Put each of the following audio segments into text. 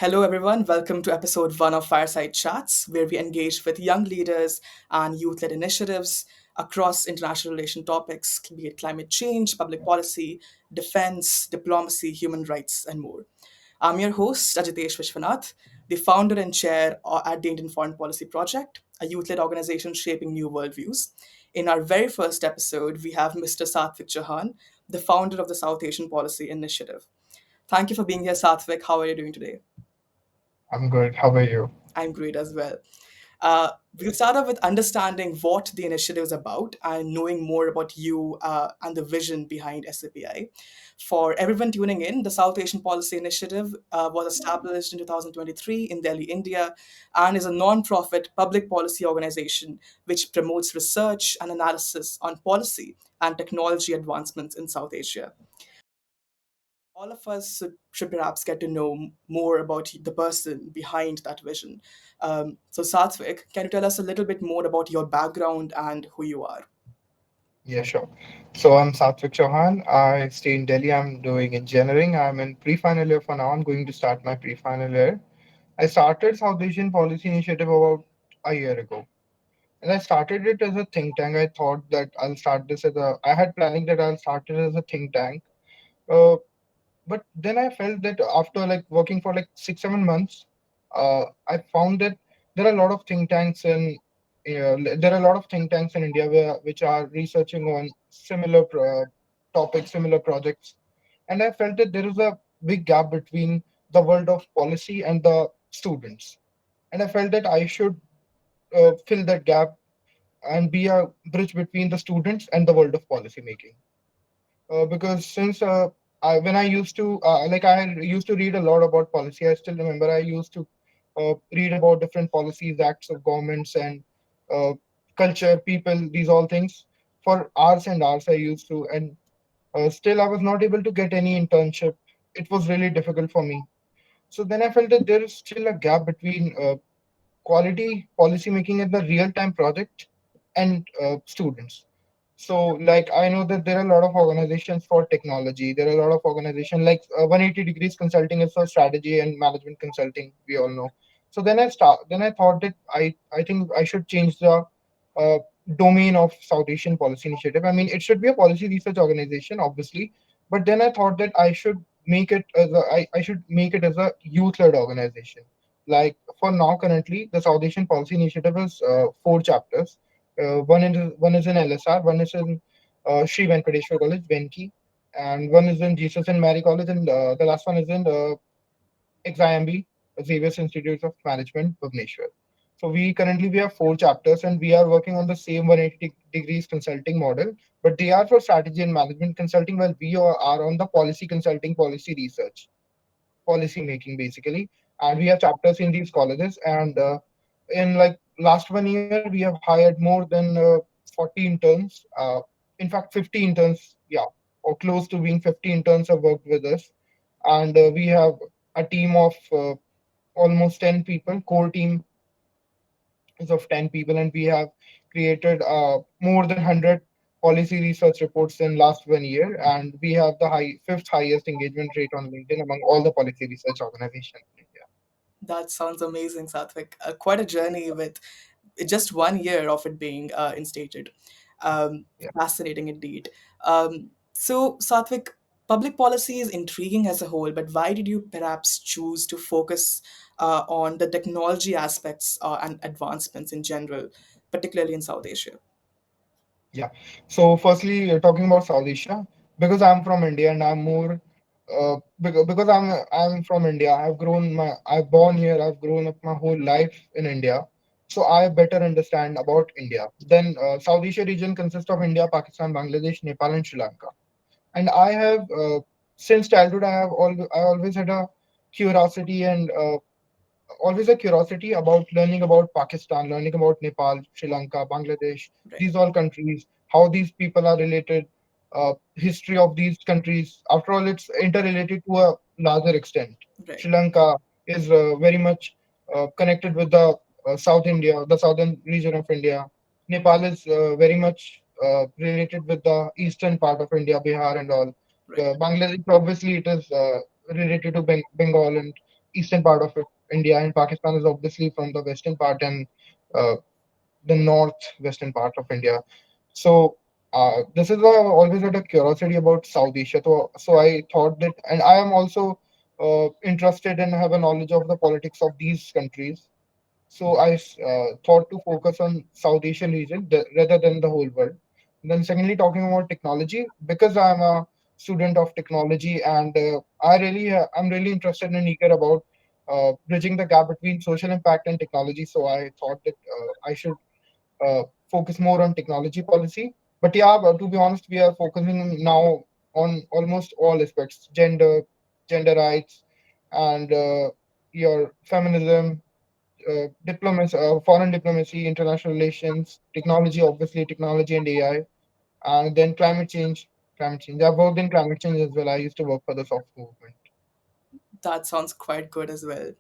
Hello, everyone. Welcome to episode one of Fireside Chats, where we engage with young leaders and youth led initiatives across international relation topics, be it climate change, public policy, defense, diplomacy, human rights, and more. I'm your host, Ajitesh Vishwanath, the founder and chair at the Indian Foreign Policy Project, a youth led organization shaping new worldviews. In our very first episode, we have Mr. Satvik Chauhan, the founder of the South Asian Policy Initiative. Thank you for being here, Satvik. How are you doing today? I'm good. How are you? I'm great as well. We'll start off with understanding what the initiative is about and knowing more about you and the vision behind SAPI. For everyone tuning in, the South Asian Policy Initiative was established in 2023 in Delhi, India, and is a non-profit public policy organization which promotes research and analysis on policy and technology advancements in South Asia. All of us should perhaps get to know more about the person behind that vision. So, Satvik, can you tell us a little bit more about your background and who you are? Yeah, sure. So I'm Satvik Chauhan. I stay in Delhi. I'm doing engineering. I'm in pre-final year for now. I'm going to start my pre-final year. I started South Asian Policy Initiative about a year ago. And I started it as a think tank. I thought that I'll start this as a, I had planning that I'll start it as a think tank. Uh, but then I felt that after like working for like 6 7 months, I found that there are a lot of think tanks in there are a lot of think tanks in India which are researching on similar topics, similar projects, and I felt that there is a big gap between the world of policy and the students, and I felt that I should fill that gap and be a bridge between the students and the world of policy making because since when I used to I used to read a lot about policy. I still remember I used to read about different policies, acts of governments, and uh, culture, people, these all things for hours and hours. I used to, and still I was not able to get any internship. It was really difficult for me. So then I felt that there is still a gap between quality policy making in the real time project and students. So like I know that there are a lot of organizations for technology. There are a lot of organizations like 180 degrees consulting is for strategy and management consulting, we all know. So then I thought that I think I should change the uh, domain of South Asian Policy Initiative. I mean, it should be a policy research organization, obviously, but then I thought that I should make it as a youth led organization. Like for now, currently, the South Asian Policy Initiative is four chapters. One is in LSR, one is in Sri Venkateshwar College, Venki, and one is in Jesus and Mary College, and the last one is in XIMB, Xavier's Institute of Management, Bhubaneswar. So we have four chapters, and we are working on the same 180 degrees consulting model, but they are for strategy and management consulting, while are on the policy consulting, policy research, policy making basically. And we have chapters in these colleges, and in like last 1 year we have hired more than 40 interns, in fact 50 interns, yeah, or close to being 50 interns have worked with us. And we have a team of almost 10 people. Core team is of 10 people, and we have created more than 100 policy research reports in last 1 year, and we have the fifth highest engagement rate on LinkedIn among all the policy research organizations in India. That sounds amazing, Satvik. Quite a journey with just 1 year of it being instated. Um, Yeah. Fascinating indeed. So, Satvik, public policy is intriguing as a whole, but why did you perhaps choose to focus on the technology aspects and advancements in general, particularly in South Asia? Yeah. So, firstly, talking about South Asia, because I'm from India and I'm more, because I'm from India. I've born here. I've grown up my whole life in India, so I better understand about India. Then, South Asia region consists of India, Pakistan, Bangladesh, Nepal, and Sri Lanka. And I have, since childhood, I always had a curiosity and always a curiosity about learning about Pakistan, learning about Nepal, Sri Lanka, Bangladesh, Right, these all countries, how these people are related, history of these countries. After all, it's interrelated to a larger extent. right, Sri Lanka is very much connected with the South India, the southern region of India. Nepal is very much related with the eastern part of India, Bihar and all. right. Bangladesh, obviously, it is related to Bengal, and eastern part of India, and Pakistan is obviously from the western part and uh, the northwestern part of India. So this is why I've always had a curiosity about South Asia. So I thought that, and I am also interested and have a knowledge of the politics of these countries. So I thought to focus on South Asian region rather than the whole world. And then secondly, talking about technology, because I'm a student of technology, and I'm really interested and eager about bridging the gap between social impact and technology. So I thought that I should uh, focus more on technology policy. But yeah, but to be honest, we are focusing now on almost all aspects: gender rights, and your feminism, diplomacy, foreign diplomacy, international relations, technology, obviously technology and AI, and then climate change. Climate change. I've worked in climate change as well. I used to work for the soft movement. That sounds quite good as well.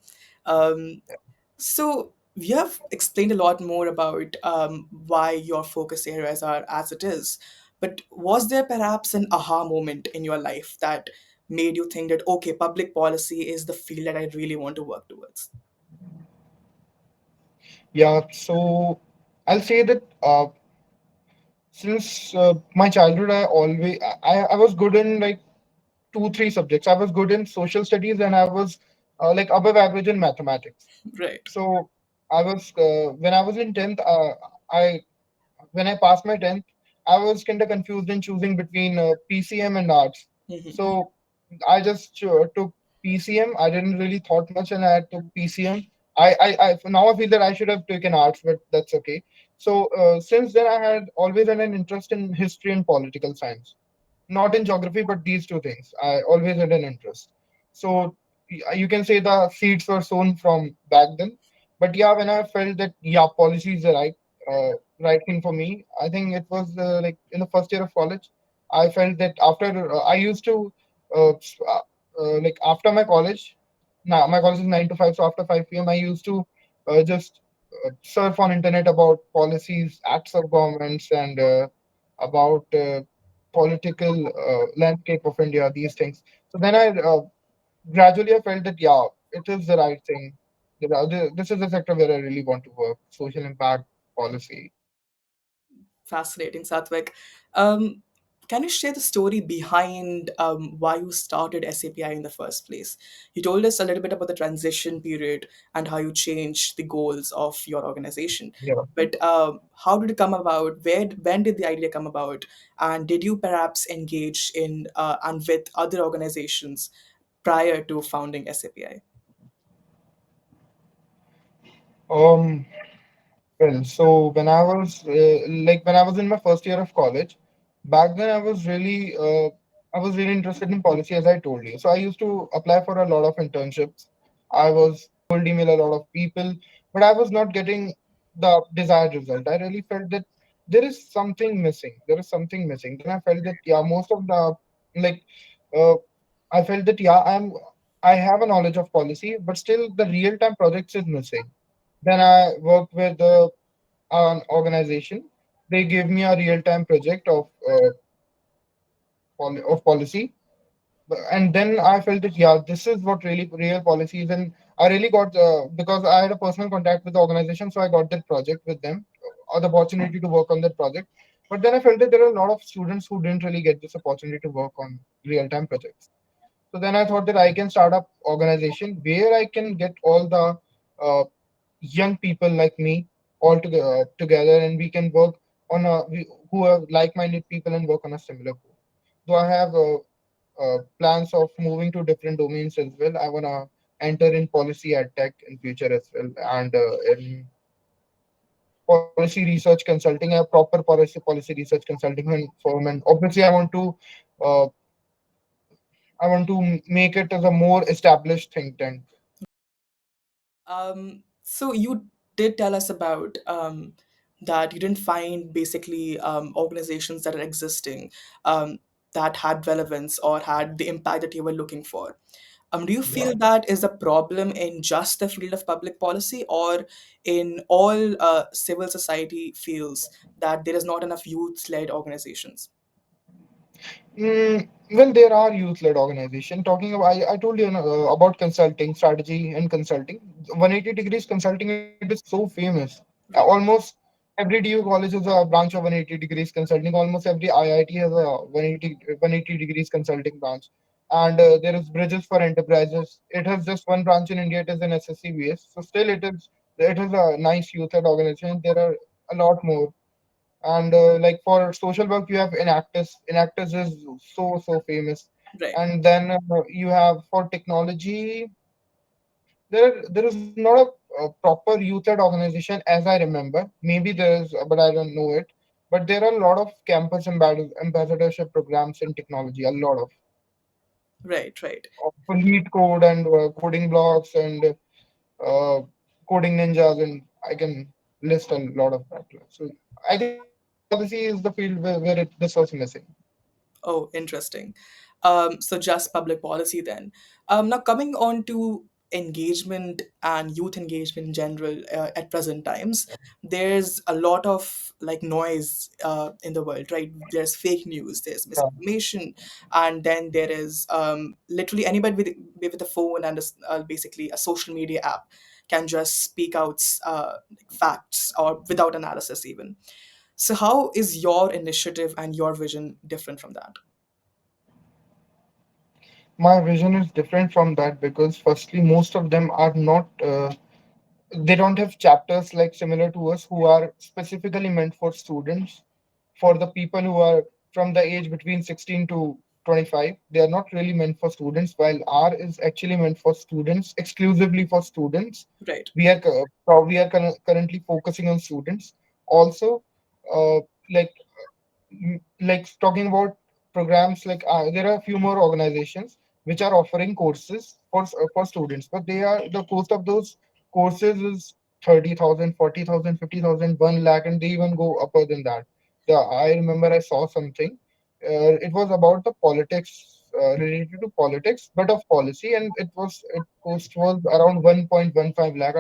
Um, so we have explained a lot more about why your focus areas are as it is. But was there perhaps an aha moment in your life that made you think that, okay, public policy is the field that I really want to work towards? Yeah, so I'll say that since my childhood, I was good in like two three subjects. I was good in social studies, and I was like above average in mathematics. Right. So I was when I was in 10th, I when I passed my 10th, I was kind of confused in choosing between PCM and arts. Mhm. So I just took PCM. I didn't really thought much, and I took PCM. Now I feel that I should have taken arts, but that's okay. So since then, I had always had an interest in history and political science, not in geography, but these two things. I always had an interest. So you can say the seeds were sown from back then. But yeah, when I felt that yeah, policy is the right thing for me, I think it was like in the first year of college. I felt that after I used to like after my college. Now my college is 9 to 5, so after 5 p.m. I used to just surf on internet about policies, acts of governments, and about political landscape of India, these things. So then I gradually I felt that yeah, it is the right thing. This is the sector where I really want to work. Social impact policy. Fascinating, Satvik. Um, can you share the story behind why you started SAPI in the first place? You told us a little bit about the transition period and how you changed the goals of your organization. Yeah. But how did it come about? When did the idea come about? And did you perhaps engage in and with other organizations prior to founding SAPI? Um. Well, so when I was in my first year of college, back then I was really interested in policy, as I told you. So I used to apply for a lot of internships. I was cold email a lot of people, but I was not getting the desired result. I really felt that there is something missing. There is something missing. Then I felt that yeah, most of the like uh, I felt that yeah, I have a knowledge of policy, but still the real time projects is missing. Then I worked with an organization. They gave me a real time project of policy, and then I felt that yeah, this is what really real policy is, and I really got because I had a personal contact with the organization, so I got that project with them, or the opportunity to work on that project. But then I felt that there are a lot of students who didn't really get this opportunity to work on real time projects. So then I thought that I can start up organization where I can get all the uh, young people like me together, and we can work who are like-minded people and work on a similar goal. So I have plans of moving to different domains as well. I wanna enter in policy at tech in future as well, and in policy research consulting, a proper policy research consulting firm, and obviously uh, I want to make it as a more established think tank. So you did tell us about that you didn't find basically organizations that are existing um, that had relevance or had the impact that you were looking for. Do you Yeah. feel that is a problem in just the field of public policy or in all civil society fields that there is not enough youth-led organizations? Well, there are youth-led organization talking about. I told you about consulting strategy and consulting. 180 degrees consulting. It is so famous. Right, Almost every DU college is a branch of 180 degrees consulting. Almost every IIT has a 180 degrees consulting branch. And there is Bridges for Enterprises. It has just one branch in India. It is an SSCBS. So still, it is a nice youth-led organization. There are a lot more. And like for social work, you have Enactus is so famous. right, And then you have for technology, there is not a proper youth-led organization as I remember. Maybe there is, but I don't know it. But there are a lot of campus ambassadorship programs in technology, a lot right, right. for lead code and coding blocks and uh, coding ninjas, and I can list a lot of that. So I think public policy is the field where this was missing. Oh, interesting. So just public policy then. Now coming on to engagement and youth engagement in general at present times, there's a lot of like noise in the world, right? There's fake news, there's Yeah. misinformation, and then there is literally anybody with a phone and basically a social media app can just speak out facts or without analysis even. So how is your initiative and your vision different from that? My vision is different from that because firstly, most of them are not. They don't have chapters like similar to us who are specifically meant for students, for the people who are from the age between 16 to 25. They are not really meant for students, while R is actually meant for students, exclusively for students. Right, Currently focusing on students. Also, uh, like like talking about programs, like there are a few more organizations which are offering courses for students, but they are the cost of those courses is 30,000, 40,000, 50,000, 1 lakh, and they even go upper than that. I remember I saw something. It was about the politics, related to politics, but of policy, and it cost was around 1.15 lakh.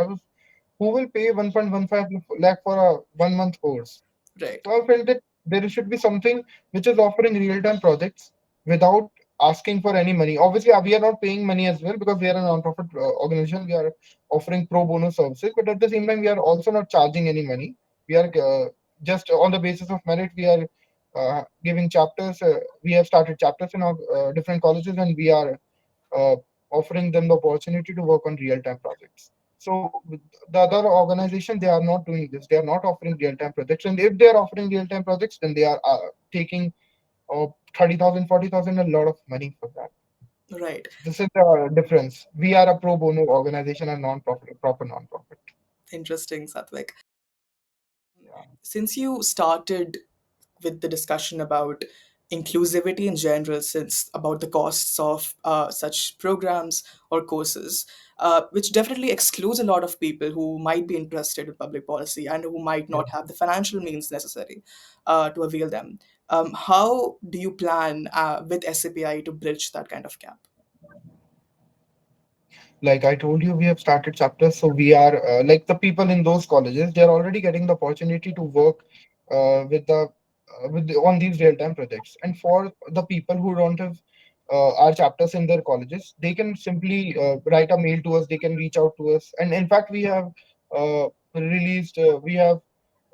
Who will pay 1.15 lakh for a 1 month course? right, So I felt that there should be something which is offering real-time projects without asking for any money. Obviously, we are not paying money as well because we are a non-profit organization. We are offering pro bono services, but at the same time, we are also not charging any money. We are just on the basis of merit. We are giving chapters. We have started chapters in our different colleges, and we are uh, offering them the opportunity to work on real-time projects. So the other organization, they are not doing this. They are not offering real-time projects, and if they are offering real-time projects, then they are taking 30,000, 40,000, a lot of money for that. right. This is the difference. We are a pro bono organization, a non-profit, proper non-profit. Interesting, Satvik. Yeah. Since you started with the discussion about inclusivity in general, since about the costs of such programs or courses, which definitely excludes a lot of people who might be interested in public policy and who might Yeah. not have the financial means necessary to avail them. How do you plan with SAPI to bridge that kind of gap? Like I told you, we have started chapters, so we are like the people in those colleges. They are already getting the opportunity to work on these real time projects. And for the people who don't have our chapters in their colleges, they can simply write a mail to us. They can reach out to us. And in fact, we have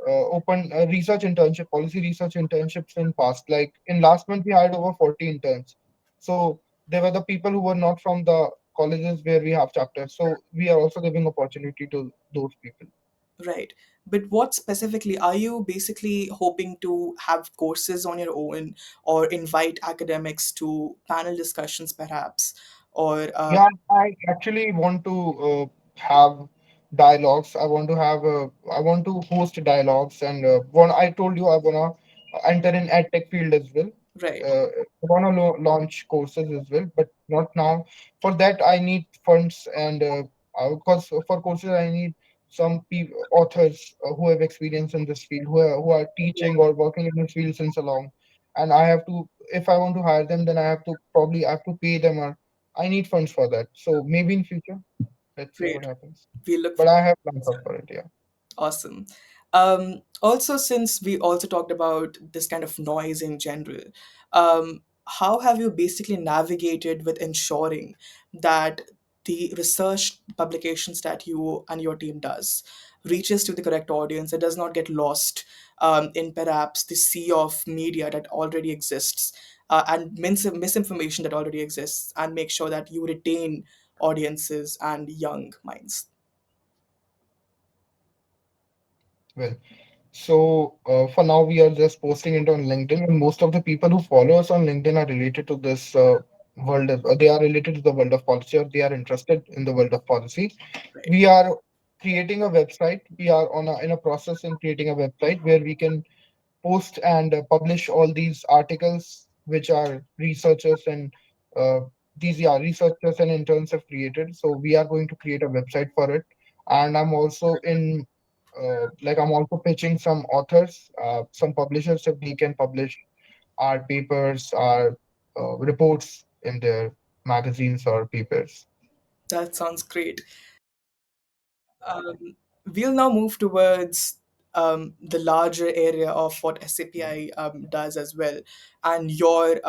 open research internship, policy research internships in past. Like in last month, we hired over 40 interns. So they were the people who were not from the colleges where we have chapters. So we are also giving opportunity to those people. Right. But what specifically are you basically hoping to have courses on your own or invite academics to panel discussions perhaps? Or, Yeah, I actually want to have dialogues. I want to host dialogues, and I told you I wanna enter in ed tech field as well. right, I wanna launch courses as well, but not now. For that, I need funds, and because for courses, I need some authors who have experience in this field, who are teaching or working in this field since a long. And I have to, if I want to hire them, then I have to pay them, or I need funds for that. So maybe in future, let's see what great. happens. We look But forward I have to plans this. up for it. Yeah. Awesome. Also, since we also talked about this kind of noise in general, how have you basically navigated with ensuring that the research publications that you and your team does reaches to the correct audience? It does not get lost in perhaps the sea of media that already exists, and misinformation that already exists, and make sure that you retain audiences and young minds. Well, so for now, we are just posting it on LinkedIn, and most of the people who follow us on LinkedIn are related to this world. They are related to the world of policy, or they are interested in the world of policy. Right. We are creating a website. We are in a process in creating a website where we can post and publish all these articles which are researchers and uh, these yeah researchers and interns have created. So we are going to create a website for it, and I'm also in like I'm also pitching some authors, some publishers, if they can publish our papers, our reports in their magazines or papers. That sounds great. Um, we'll now move towards the larger area of what SAPI does as well, and your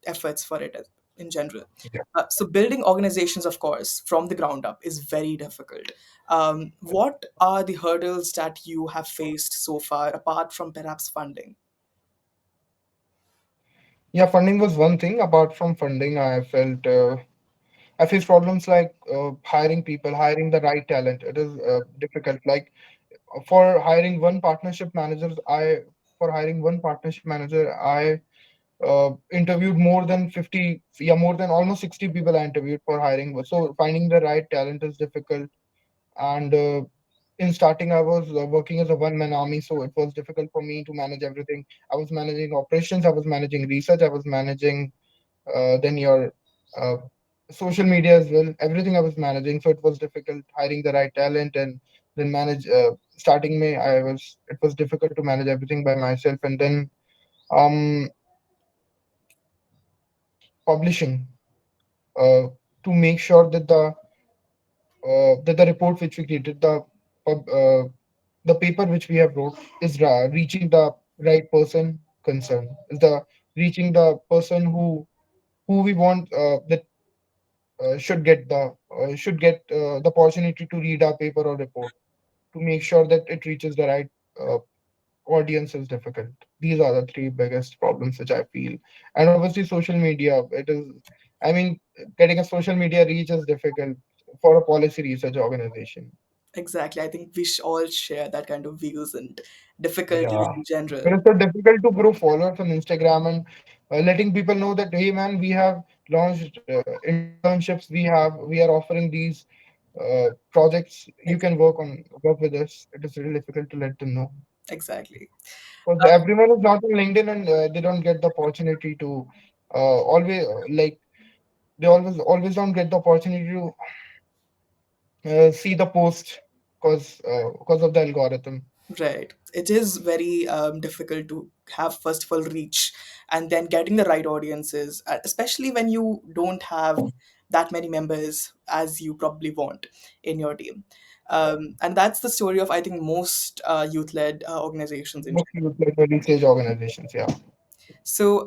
efforts for it in general. Yeah. So, building organizations, of course, from the ground up is very difficult. What are the hurdles that you have faced so far, apart from perhaps funding? Yeah, funding was one thing. Apart from funding, I face problems like hiring people, hiring the right talent. It is difficult. Like for hiring one partnership manager, for hiring one partnership manager, I interviewed more than 50, yeah, more than almost 60 people I interviewed for hiring. So finding the right talent is difficult. And in starting, I was working as a one-man army, so it was difficult for me to manage everything. I was managing operations, I was managing research, I was managing then your uh, social media as well. Everything I was managing, so it was difficult hiring the right talent and then manage. Starting May, it was difficult to manage everything by myself, and then um publishing to make sure that the report which we created, pub, uh, the paper which we have wrote is reaching the right person concerned. Is the reaching the person who we want that should get the opportunity to read our paper or report, to make sure that it reaches the right uh, audience is difficult. These are the three biggest problems which I feel. And obviously social media, it is, I mean, getting a social media reach is difficult for a policy research organization. Exactly. I think we all share that kind of views and difficulties Yeah. in general. But it's so difficult to grow followers on Instagram and letting people know that, hey man, we have launched internships, we are offering these projects, you can work with us. It is really difficult to let them know. Exactly. Because everyone is not on LinkedIn, and they don't get the opportunity to always like they always don't get the opportunity to see the post because of the algorithm. Right. It is very difficult to have, first of all, reach and then getting the right audiences, especially when you don't have that many members as you probably want in your team. And that's the story of, I think, most youth led organizations in Mostly general. with like early stage organizations. Yeah. So,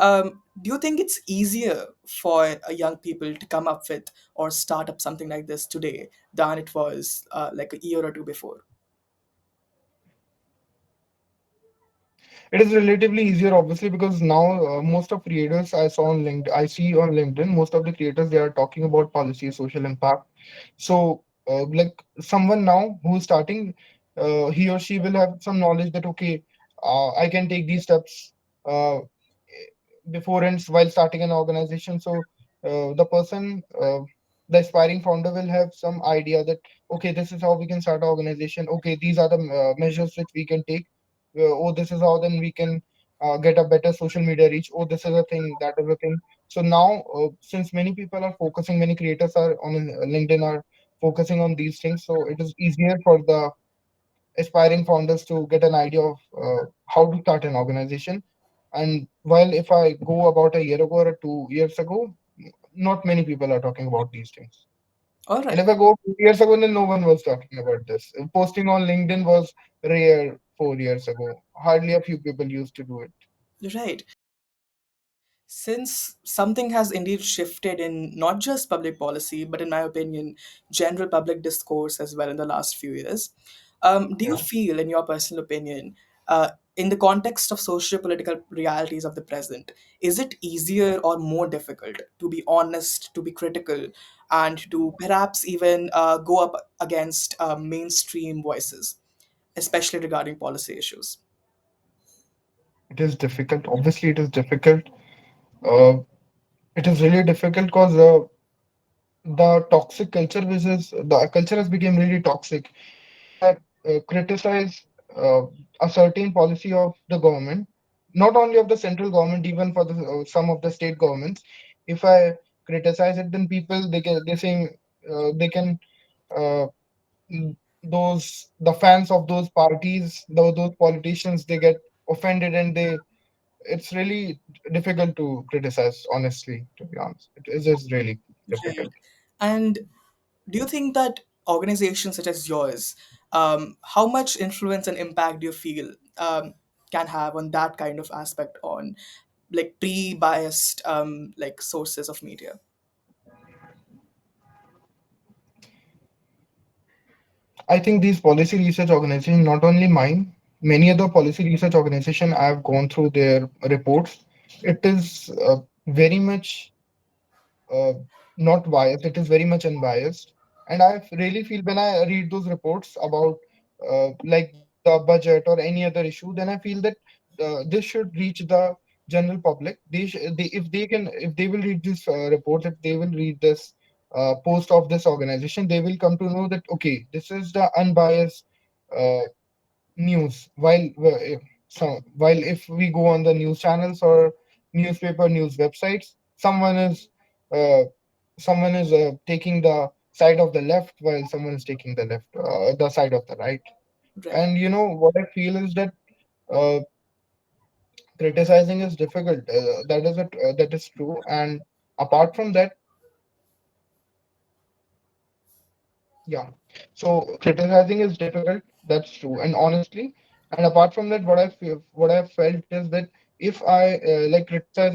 do you think it's easier for young people to come up with or start up something like this today than it was like a year or two before? It is relatively easier, obviously, because now most of creators I see on LinkedIn, most of the creators they are talking about policy, social impact. So, like someone now who's starting, he or she will have some knowledge that okay, I can take these steps uh, before and while starting an organization. So, the aspiring founder will have some idea that okay, this is how we can start an organization. Okay, these are the measures which we can take. Oh, this is how then we can get a better social media reach. Oh, this is a thing, that is a thing. So now, since many people are focusing, many creators are on LinkedIn are focusing on these things, so it is easier for the aspiring founders to get an idea of how to start an organization. And while if I go about a year ago or 2 years ago, not many people are talking about these things. All And right. if I go 2 years ago, then no one was talking about this. Posting on LinkedIn was rare 4 years ago. Hardly a few people used to do it. Right. Since something has indeed shifted in not just public policy, but in my opinion, general public discourse as well in the last few years, do you Yeah. feel, in your personal opinion, in the context of socio-political realities of the present, is it easier or more difficult to be honest, to be critical, and to perhaps even go up against mainstream voices, especially regarding policy issues? It is difficult. Obviously, it is difficult. Uh, it is really difficult because the toxic culture, which is the culture, has become really toxic. If I criticize uh, a certain policy of the government, not only of the central government, even for the some of the state governments, if I criticize it, then people they saying they can uh, those the fans of those parties, those politicians, they get offended, and they it's really difficult to criticize. Honestly, to be honest, it is just really Right. difficult. And do you think that organizations such as yours, how much influence and impact do you feel can have on that kind of aspect on like pre-biased like sources of media? I think these policy research organizations, not only mine, many other policy research organizations, I've gone through their reports. It is very much uh, not biased. It is very much unbiased. And I really feel when I read those reports about like the budget or any other issue, then I feel that this should reach the general public. If they can, if they will read this report, if they will read this post of this organization, they will come to know that okay, this is the unbiased uh, news. While if we go on the news channels or newspaper news websites, uh, someone is taking the side of the left while someone is taking the side of the right. Right. And you know what I feel is that uh, criticizing is difficult. That is true. And apart from that, yeah. So criticizing is difficult. That's true. And honestly, and apart from that, what I felt is that if I like criticize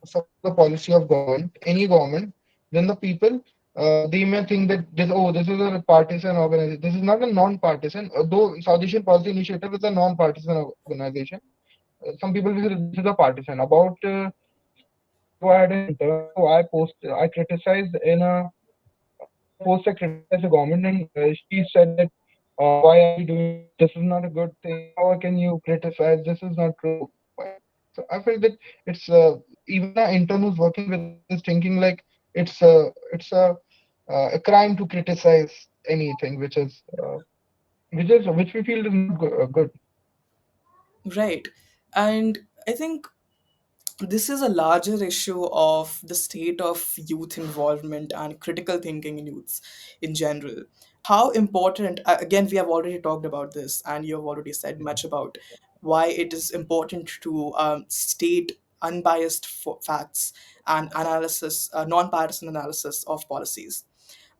suppose the policy of government, any government, then the people they may think that this is a partisan organization. This is not a non-partisan. Though South Asian Policy Initiative is a non-partisan organization. Some people will say this is a partisan. About 6 months ago, I had an intern, so I criticized in a post I criticized the government, and she said that why are you doing this? This is not a good thing. How can you criticize? This is not true. Why? So I felt that it's even an intern who's working with us is thinking like it's a crime to criticize anything which we feel is not good. Right. And I think this is a larger issue of the state of youth involvement and critical thinking in youths in general. How important, again, we have already talked about this, and you have already said much about why it is important to state unbiased facts and analysis, non-partisan analysis of policies.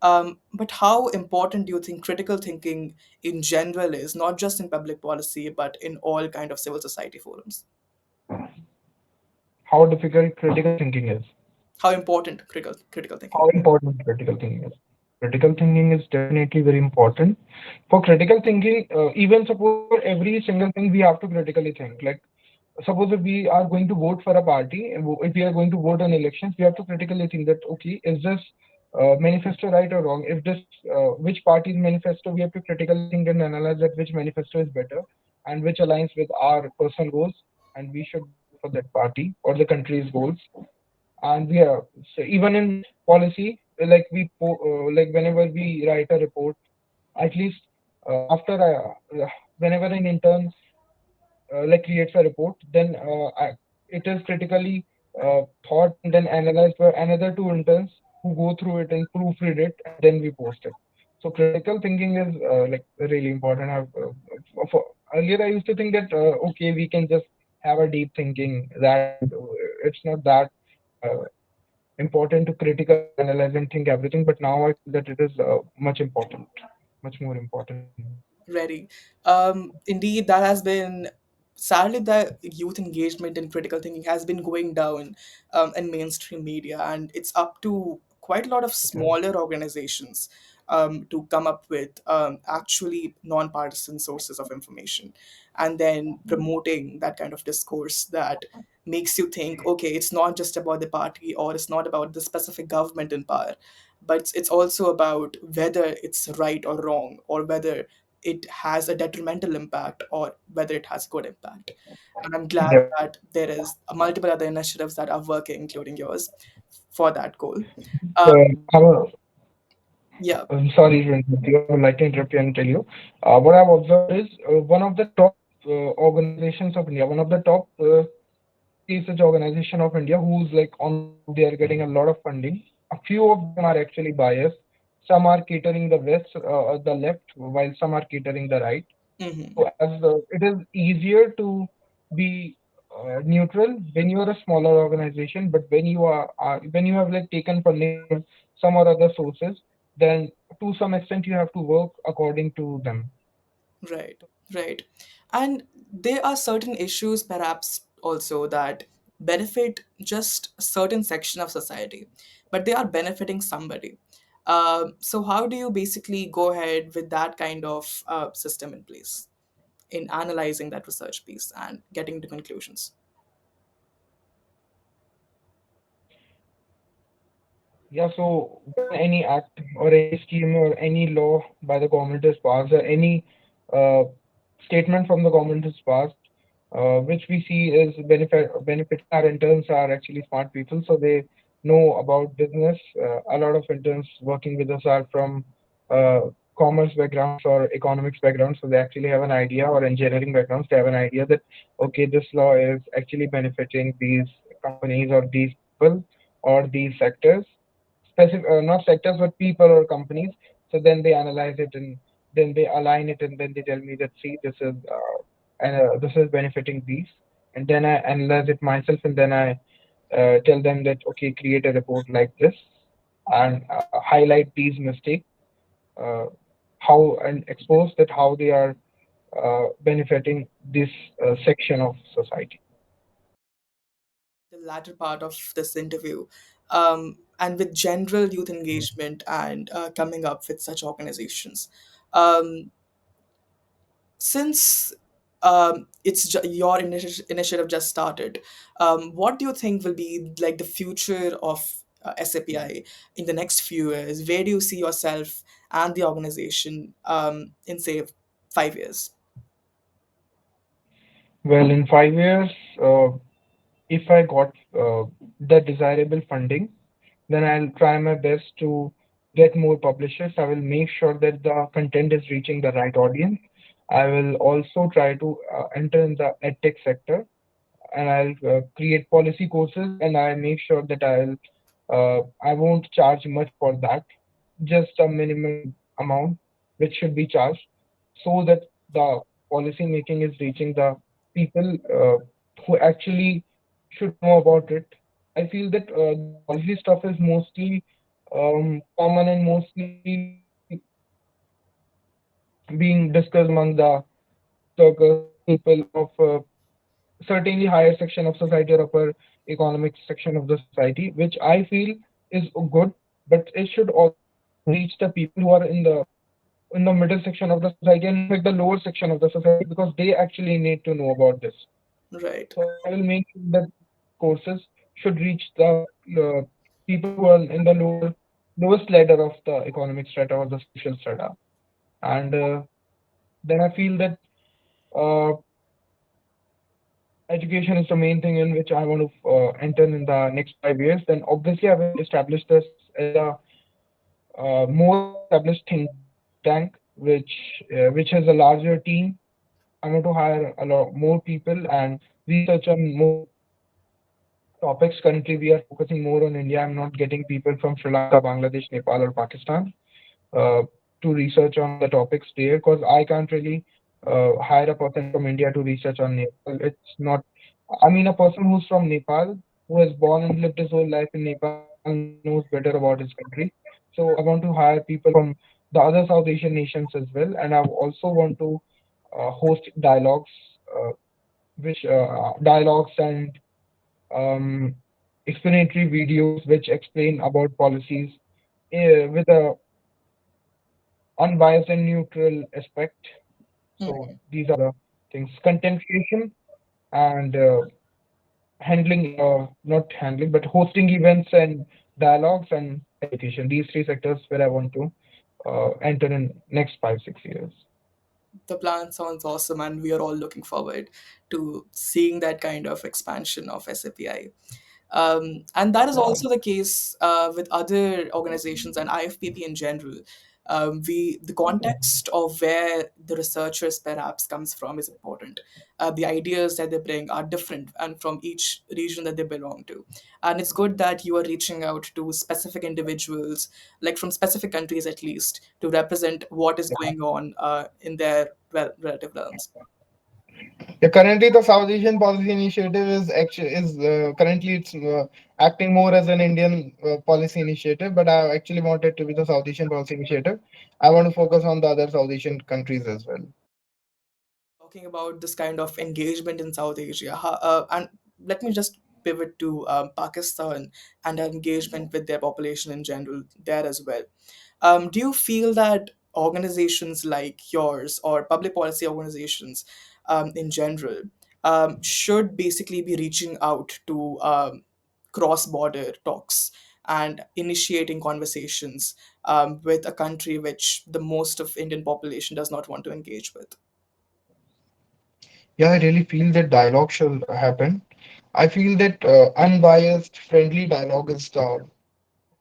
But how important do you think critical thinking in general is, not just in public policy, but in all kind of civil society forums? How difficult critical thinking is. How important critical thinking How is? important critical thinking is. Critical thinking is definitely very important. For critical thinking, even suppose for every single thing we have to critically think. Like suppose if we are going to vote for a party, and if we are going to vote on elections, we have to critically think that okay, is this manifesto right or wrong? If this which party's manifesto, we have to critically think and analyze that which manifesto is better and which aligns with our personal goals, and we should vote for that party or the country's goals. And we are so even in policy, like whenever we write a report, at least after whenever an intern like creates a report, then it is critically thought and then analyzed by another two interns who go through it and proofread it, and then we post it. So critical thinking is like really important. Earlier I used to think that okay, we can just have a deep thinking that it's not that uh, important to critically analyze and think everything. But now I feel that it is much important, much more important than that. Ready. Indeed, that has been sadly the youth engagement in critical thinking has been going down in mainstream media, and it's up to quite a lot of smaller organizations to come up with actually non-partisan sources of information, and then promoting that kind of discourse that makes you think, okay, it's not just about the party or it's not about the specific government in power, but it's also about whether it's right or wrong, or whether it has a detrimental impact or whether it has good impact. And I'm glad Yep. that there is multiple other initiatives that are working, including yours, for that goal. Uh, I will, yeah. I'm sorry to interrupt you. I would like to interrupt you and tell you. What I've observed is one of the top organizations of India, one of the top research organization of India, who's like on the top, they are getting a lot of funding. A few of them are actually biased. Some are catering the the left, while some are catering the right. Hmm. So as it is easier to be neutral when you are a smaller organization, but when you have like taken funding from some or other sources, then to some extent you have to work according to them. Right, right. And there are certain issues, perhaps also, that benefit just a certain section of society, but they are benefiting somebody. So, how do you basically go ahead with that kind of system in place in analyzing that research piece and getting to conclusions? Yeah, so when any act or any scheme or any law by the government is passed, or any uh, statement from the government is passed, which we see is benefiting our interns are actually smart people, so they know about business. A lot of interns working with us are from uh, commerce backgrounds or economics backgrounds, so they actually have an idea, or engineering backgrounds. They have an idea that okay, this law is actually benefiting these companies or these people or these sectors, specific not sectors but people or companies. So then they analyze it, and then they align it, and then they tell me that see, this is this is benefiting these, and then I analyze it myself, and then I tell them that okay, create a report like this, and highlight these mistakes, uh, how, and expose that how they are benefiting this section of society. The latter part of this interview, and with general youth engagement and coming up with such organizations. Um, since your initiative just started, what do you think will be like the future of SAPI in the next few years? Where do you see yourself and the organization in, say, 5 years? Well, in 5 years, uh, if I got the desirable funding, then I'll try my best to get more publishers. I will make sure that the content is reaching the right audience. I will also try to enter in the edtech sector, and I'll create policy courses, and I make sure that I won't charge much for that, just a minimum amount which should be charged, so that the policy making is reaching the people who actually should know about it. I feel that the policy stuff is mostly common and mostly being discussed among the circles or people of certainly higher section of society or upper economic section of the society, which I feel is good, but it should also reach the people who are in the middle section of the society, and in fact the lower section of the society, because they actually need to know about this. Right. So I will make sure that courses should reach the people who are in the lowest ladder of the economic strata or the social strata, and then I feel that uh, education is the main thing in which I want to enter in the next 5 years. Then obviously I will establish this as a more established think tank, which has a larger team. I want to hire a lot more people and research on more topics. Currently, we are focusing more on India. I'm not getting people from Sri Lanka, Bangladesh, Nepal, or Pakistan uh, to research on the topics there, because I can't really hire a person from India to research on Nepal. It's not, I mean, a person who's from Nepal, who has born and lived his whole life in Nepal knows better about his country. So I want to hire people from the other South Asian nations as well. And I also want to host dialogues, which dialogues and um, explanatory videos which explain about policies with a unbiased and neutral aspect. So Hmm. these are the things: content creation and handling, not handling, but hosting events and dialogues and education. These three sectors where I want to enter in next 5 6 years. The plan sounds awesome, and we are all looking forward to seeing that kind of expansion of SAPI. And that is Yeah. also the case with other organizations and IFPP in general. The context of where the researchers perhaps comes from is important. The ideas that they bring are different and from each region that they belong to. And it's good that you are reaching out to specific individuals, like from specific countries at least, to represent what is Yeah. going on in their relative realms. Yeah, currently the South Asian Policy Initiative is currently it's acting more as an Indian policy initiative, but I actually want it to be the South Asian Policy Initiative. I want to focus on the other South Asian countries as well. Talking about this kind of engagement in South Asia, and let me just pivot to Pakistan and our engagement with their population in general there as well. Do you feel that organizations like yours or public policy organizations in general should basically be reaching out to cross border talks and initiating conversations with a country which the most of Indian population does not want to engage with? Yeah, I really feel that dialogue should happen. I feel that unbiased, friendly dialogue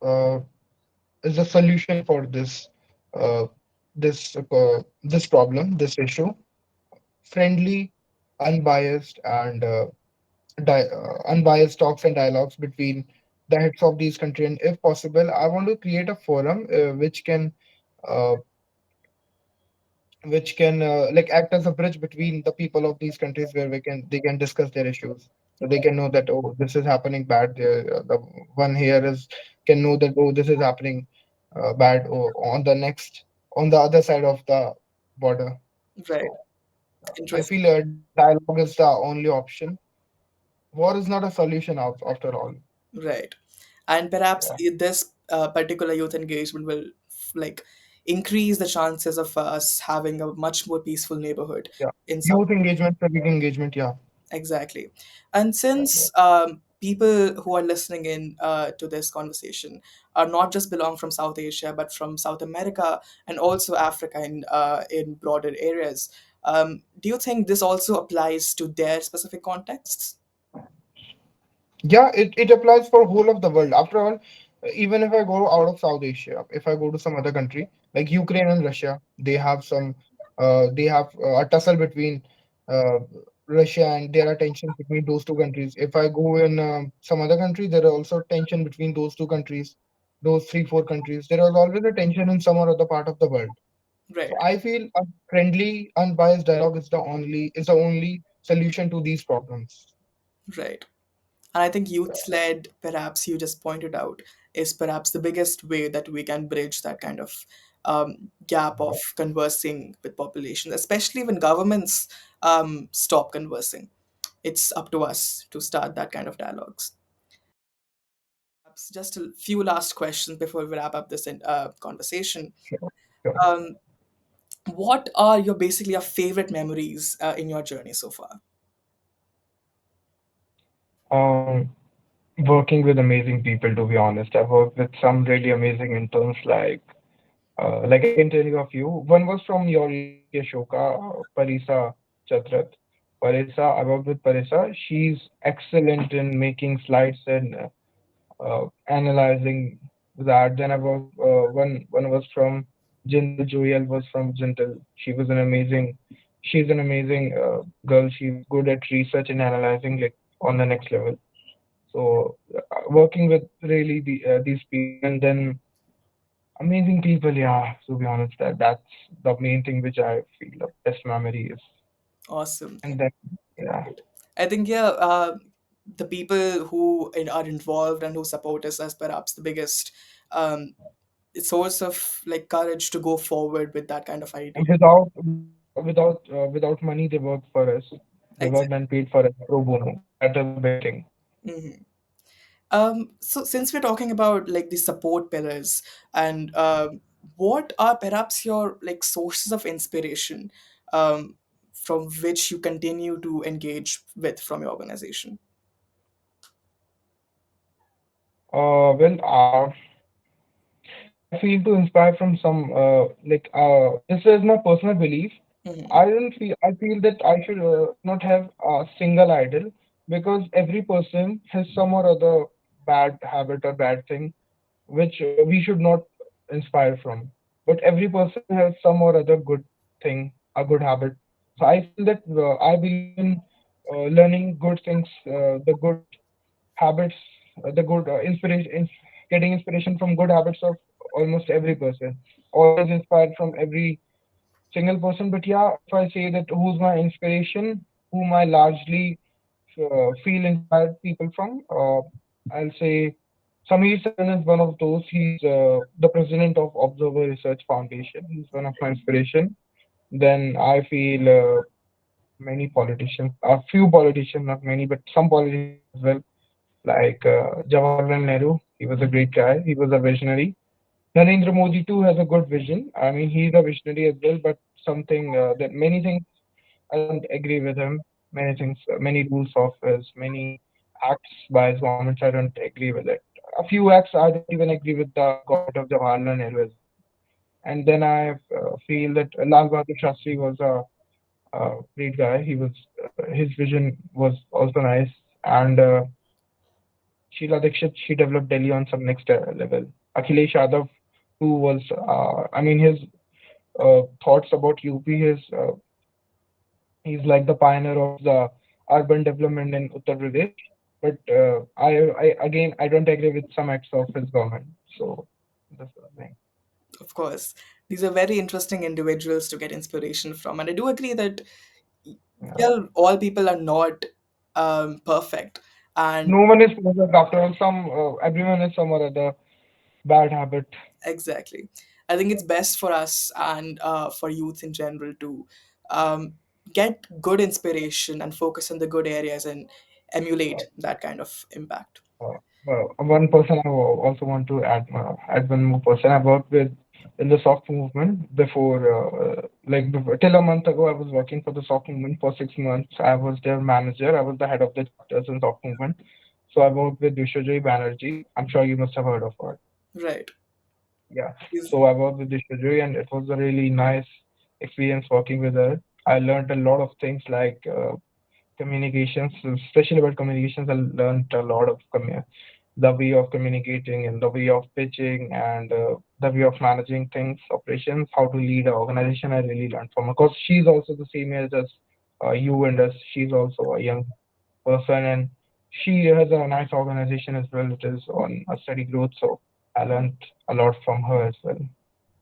uh, is the solution for uh, this problem, this issue. Friendly, unbiased, and unbiased talks and dialogues between the heads of these countries. And if possible, I want to create a forum uh, which can like act as a bridge between the people of these countries, where they can discuss their issues. So they can know that, oh, this is happening bad. The one here is can know that, oh, this is happening bad, or on the other side of the border. Right. So I Interesting. feel dialogue is the only option. War is not a solution after all. Right. And perhaps Yeah. this particular youth engagement will like increase the chances of us having a much more peaceful neighborhood Yeah. in South. Youth engagement, civic engagement. Yeah. Exactly. And Yeah. since people who are listening in to this conversation are not just belong from South Asia, but from South America and also Africa in broader areas, do you think this also applies to their specific contexts? Yeah, it applies for whole of the world. After all, even if I go out of South Asia, if I go to some other country like Ukraine and Russia, they have a tussle between uh, Russia, and there are tensions between those two countries. If I go in some other country, there are also tension between those two countries, those three four countries. There is always a tension in some or other part of the world. So Right, I feel a friendly, unbiased dialogue is the only solution to these problems. right. And I think youth led, perhaps you just pointed out, is perhaps the biggest way that we can bridge that kind of gap of conversing with populations, especially when governments stop conversing. It's up to us to start that kind of dialogues. Perhaps just a few last questions before we wrap up this conversation. Sure, sure. Um, what are your basically your favorite memories in your journey so far? Um, Working with amazing people, to be honest. I've worked with some really amazing interns, like I can tell you a few. One was from your university, Ashoka, Parisa Chatrat. Parisa, I worked with Parisa. She's excellent in making slides and analyzing that. Then I was one was from Jindal. Joyal was from Jindal. She's an amazing girl. She's good at research and analyzing, like on the next level. So working with really these people, and then amazing people. Yeah, to be honest, that's the main thing which I feel the best memory is. Awesome. And then yeah, Great. I think, yeah, the people who are involved and who support us as perhaps the biggest um, source of like courage to go forward with that kind of And idea. without money, they work for us. They worked Exactly. and paid for us pro bono. That is a big thing. Hmm. So since we're talking about like the support pillars, and what are perhaps your like sources of inspiration, um, from which you continue to engage with from your organization? Well, I feel to inspire from some this is my personal belief. Hmm. I feel that I should not have a single idol, because every person has some or other bad habit or bad thing which we should not inspire from. But every person has some or other good thing, a good habit. So I feel that I believe in learning good things, the good habits, the good getting inspiration from good habits of almost every person. Always inspired from every single person. But yeah, if I say that who's my inspiration, whom I largely feel inspired people from, I'll say Samir Saran is one of those. He's the president of Observer Research Foundation. He's one of my inspiration. Then I feel many politicians, a few politicians, not many, but some politicians as well, like Jawaharlal Nehru. He was a great guy. He was a visionary. Narendra Modi too has a good vision. I mean, he's a visionary as well, but something that many things I don't agree with him. Many things, many rules of his, many acts by his governments, I don't agree with it. A few acts I don't even agree with the government of Jawaharlal Nehru as well. And then I feel that Lal Bahadur Shastri was a great guy. His vision was also nice, and Sheila Dikshit, she developed Delhi on some next level. Akhilesh Yadav, who was, I mean, his thoughts about UP, he's like the pioneer of the urban development in Uttar Pradesh. But I don't agree with some acts of his government. So that's the thing. Of course, these are very interesting individuals to get inspiration from, and I do agree that Yeah. well, all people are not perfect, and No one is perfect after all. Everyone has some or other bad habit. exactly. I think it's best for us and for youth in general to um, get good inspiration and focus on the good areas and emulate that kind of impact. One person I also want to add one more person I worked with in the soft movement before, till a month ago, I was working for the soft movement for 6 months. I was their manager. I was the head of the chapters in soft movement. So I worked with Vishwajay Banerjee. I'm sure you must have heard of her. Right. Yeah. Is So I worked with Vishwajay, and it was a really nice experience working with her. I learned a lot of things like communications, especially about communications. I learned a lot of the way of communicating and the way of pitching and the way of managing things, operations, how to lead an organization. I really learned from her because she's also the same age as you and us. She's also a young person, and she has a nice organization as well. It is on a steady growth. So I learned a lot from her as well.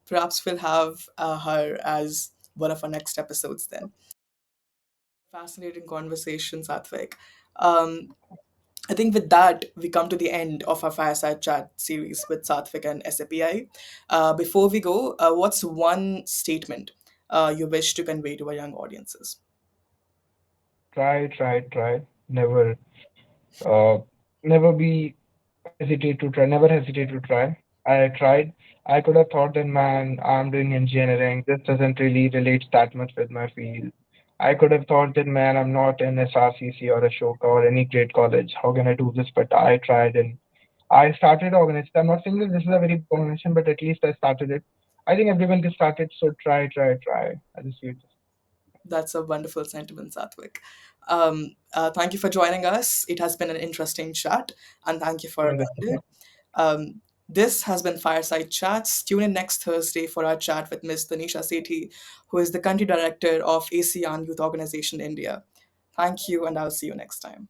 perhaps we'll have her as one of our next episodes then. Fascinating conversation, Satvik. Um, I think with that, we come to the end of our Fireside Chat series with Satvik and SAPI. Before we go, what's one statement you wish to convey to our young audiences? Try. Uh, Never be hesitate to try. Never hesitate to try. I tried. I could have thought that, man, I'm doing engineering. This doesn't really relate that much with my field. I could have thought that, man, I'm not in SRCC or Ashoka or any great college. How can I do this? But I tried, and I started organization. I'm not saying that this is a very big organization, but at least I started it. I think everyone can start it. So try. I just feel That's a wonderful sentiment, Satvik. Thank you for joining us. It has been an interesting chat, and thank you for this. attending. This has been Fireside Chats. Tune in next Thursday for our chat with Ms. Tanisha Sethi, who is the country director of ASEAN Youth Organization India. Thank you, and I'll see you next time.